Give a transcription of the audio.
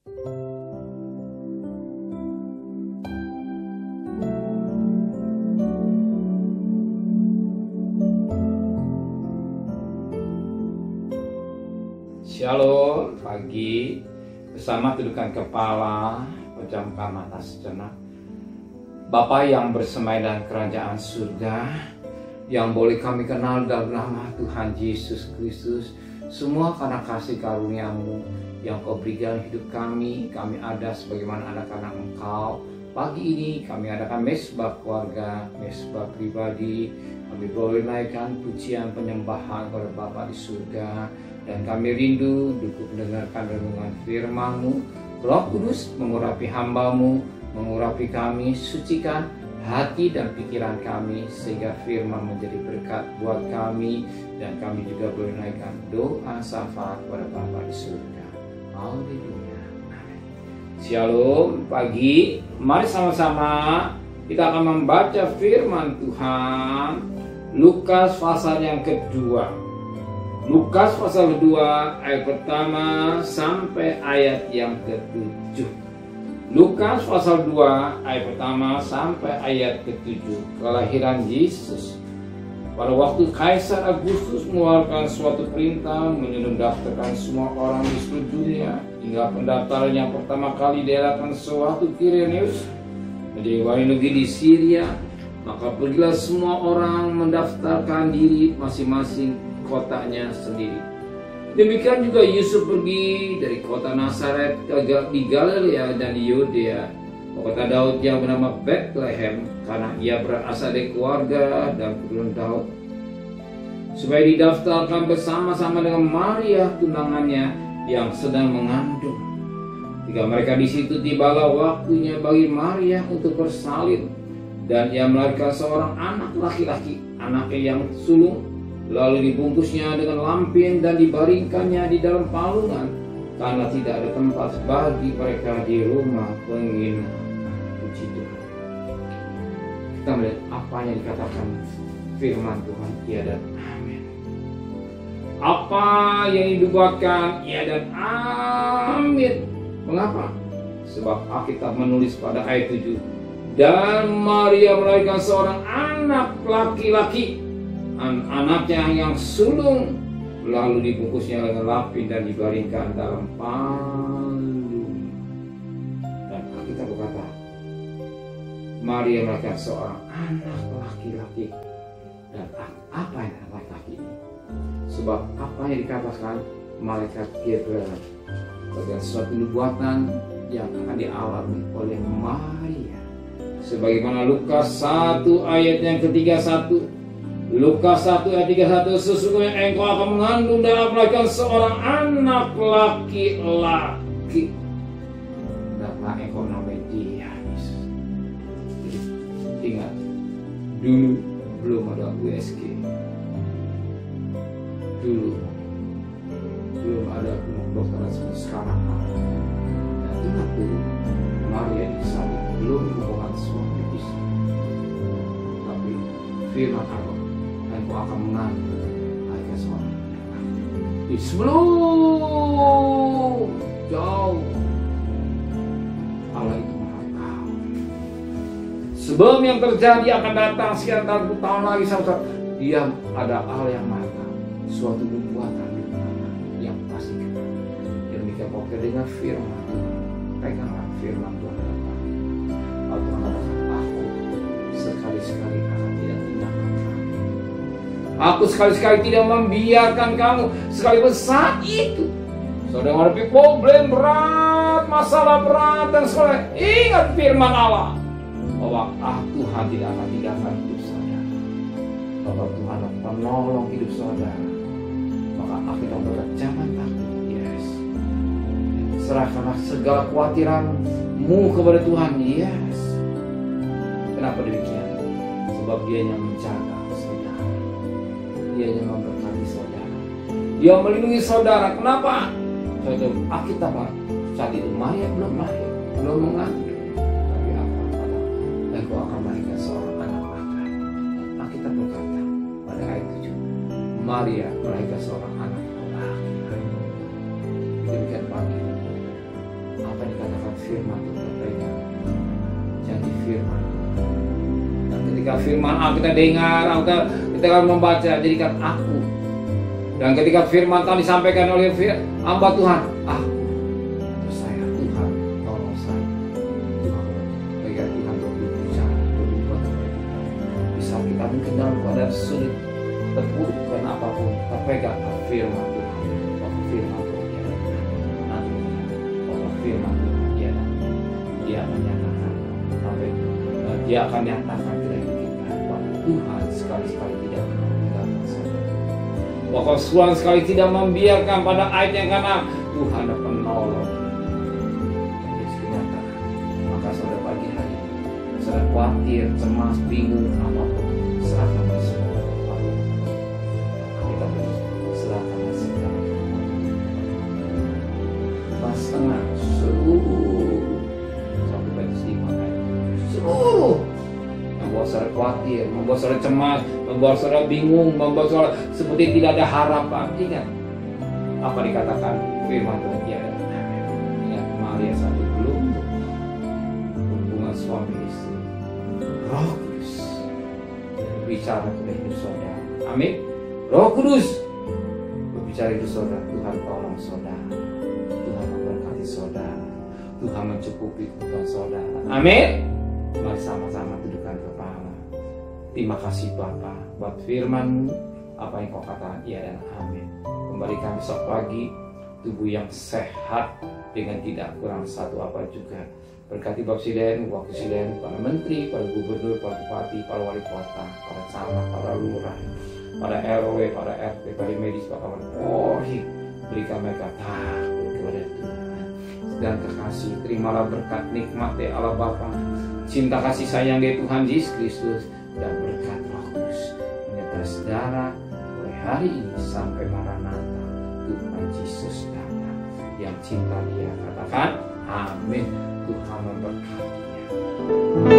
Shalom, pagi bersama tundukkan kepala, pejamkan mata sejenak. Bapa yang bersemai dalam kerajaan surga, yang boleh kami kenal dalam nama Tuhan Yesus Kristus, semua karena kasih karunia-Mu yang Kau berikan hidup kami ada sebagaimana anak-anak Engkau. Pagi ini kami adakan mesbah keluarga, mesbah pribadi. Kami boleh naikkan pujian penyembahan kepada Bapa di surga. Dan kami rindu duduk mendengarkan renungan firman-Mu. Roh Kudus mengurapi hamba-Mu, mengurapi kami, sucikan hati dan pikiran kami, sehingga firman menjadi berkat buat kami. Dan kami juga boleh naikkan doa syafaat kepada Bapa di surga. Haleluya. Amin. Shalom, pagi. Mari sama-sama kita akan membaca firman Tuhan. Lukas pasal yang kedua. Lukas pasal kedua ayat pertama sampai ayat yang ke-7. Lukas pasal 2 ayat pertama sampai ayat ke-7. Kelahiran Yesus. Pada waktu Kaisar Agustus mengeluarkan suatu perintah mendaftarkan semua orang di seluruh dunia, hingga pendaftaran yang pertama kali diadakan suatu Kirenius menjadi wali negeri di Syria. Maka pergilah semua orang mendaftarkan diri masing-masing kotanya sendiri. Demikian juga Yusuf pergi dari kota Nazaret di Galilea dan di Yudea ke kota Daud yang bernama Bethlehem, karena ia berasal dari keluarga dan keturunan Daud, supaya didaftarkan bersama-sama dengan Maria tunangannya yang sedang mengandung. Ketika mereka di situ, tibalah waktunya bagi Maria untuk bersalin, dan ia melahirkan seorang anak laki-laki, anaknya yang sulung. Lalu dibungkusnya dengan lampin dan dibaringkannya di dalam palungan, karena tidak ada tempat bagi mereka di rumah penginapan. Puji Tuhan. Kita melihat apa yang dikatakan firman Tuhan, iya dan amin. Apa yang dibuatkan, iya dan amin. Mengapa? Sebab Alkitab menulis pada ayat 7, dan Maria melahirkan seorang anak laki-laki, anaknya yang sulung, lalu dibungkusnya dengan lapin dan dibaringkan dalam palung. Dan kita berkata, Maria melahirkan seorang anak laki-laki. Dan apa yang anak laki-laki ini? Sebab apa yang dikatakan malaikat Gabriel bagian suatu nubuatan yang akan dialami oleh Maria, sebagaimana Lukas 1 ayat yang ke-31. Lukas 1 ayat 31, sesungguhnya engkau akan mengandung dan melahirkan seorang anak laki-laki, dan engkau namanya dia Yesus. Ingat, dulu belum ada USG, dulu belum ada dokter seperti sekarang. Dan ingat dulu, Maria disalib belum hubungan suami istri, tapi firman Allah, engkau akan mengandung ayah seorang anak. Sebelum jauh Allah itu maha tahu. Sebelum yang terjadi akan datang sekian tahun lagi, saudara, dia ada Allah yang maha tahu. Suatu nubuatan yang pasti kita. Demikian kau dengar firman Tuhan, peganglah firman Tuhan. Allah mengatakan, aku sekali-sekali akan tidak tinggalkan kamu. Aku sekali-sekali tidak membiarkan kamu. Sekalipun saat itu saudara menghadapi problem berat, masalah berat dan sebagainya, ingat firman Allah bahwa Tuhan tidak akan tinggalkan hidup saudara. Bahwa Tuhan akan menolong hidup saudara. Maka kita berkata, jangan takut. Yes. Serahkanlah segala kekhawatiranmu kepada Tuhan. Yes. Kenapa demikian? Sebab Dia yang menjaga saudara. Dia yang memberkati saudara. Dia melindungi saudara. Kenapa? Saudara, Alkitab saat itu Maria belum lahir, belum mengandung. Tapi apa? Engkau akan melahirkan seorang anak laki-laki. Alkitab berkata pada ayat 7, Maria melahirkan seorang anak laki-laki. Demikian pagi. Apa firman Tuhan pegang. Janji firman. Dan ketika firman kita dengar, kita akan membaca, jadikan aku. Dan ketika firman Tuhan disampaikan oleh hamba Tuhan, aku atau saya, Tuhan tolong saya. Tuhan, bagaimana Tuhan berbicara, berubah kepada kita. Bisa kita mungkin dalam keadaan sulit, terpuruk karena apapun, kita pegang firman Tuhan. Bahwa firman Tuhan dia nanti, bahwa firman Tuhan dia menyatakan, dia akan nyatakan kepada kita bahwa Tuhan sekali-sekali tidak akan meninggalkan saya. Bahwa Tuhan sekali tidak membiarkan pada ayatnya karena Tuhan akan menolong. Yesus menyatakan, maka saudara pagi hari ini, saudara khawatir, cemas, bingung, apapun, serahkan semua kepada kita. Serahkan segala pas tengah seluruh sampai pada dimakan seluruh membuat saudara khawatir, membuat saudara cemas, membuat saudara bingung, membuat saudara seperti tidak ada harapan. Ingat apa dikatakan firman Tuhan dia. Ingat Maria saat belum hubungan suami istri, Roh Kudus berbicara kepada hidup saudara. Amin. Roh Kudus berbicara hidup saudara. Tuhan tolong saudara, Tuhan memberkati saudara, Tuhan mencukupi kebutuhan saudara. Amin. Mari sama-sama dudukkan kepala. Terima kasih Bapa buat firman-Mu, apa yang Kau katakan ya dan amin. Kembalikan besok pagi tubuh yang sehat dengan tidak kurang satu apa juga. Berkati Bapak Presiden, Wakil Presiden, para menteri, para gubernur, para bupati, para wali kota, para camat, para lurah, para RW, para RT, para medis, para Polri. Berikan mereka takut kepada Tuhan dan kekasih. Terimalah berkat nikmat dari Allah Bapa, cinta kasih sayang dari Tuhan Yesus Kristus, dan berkat Roh Kudus menyertai saudara mulai hari ini sampai Maranatha Tuhan Yesus datang. Yang cinta Dia katakan amin. Tuhan memberkatinya.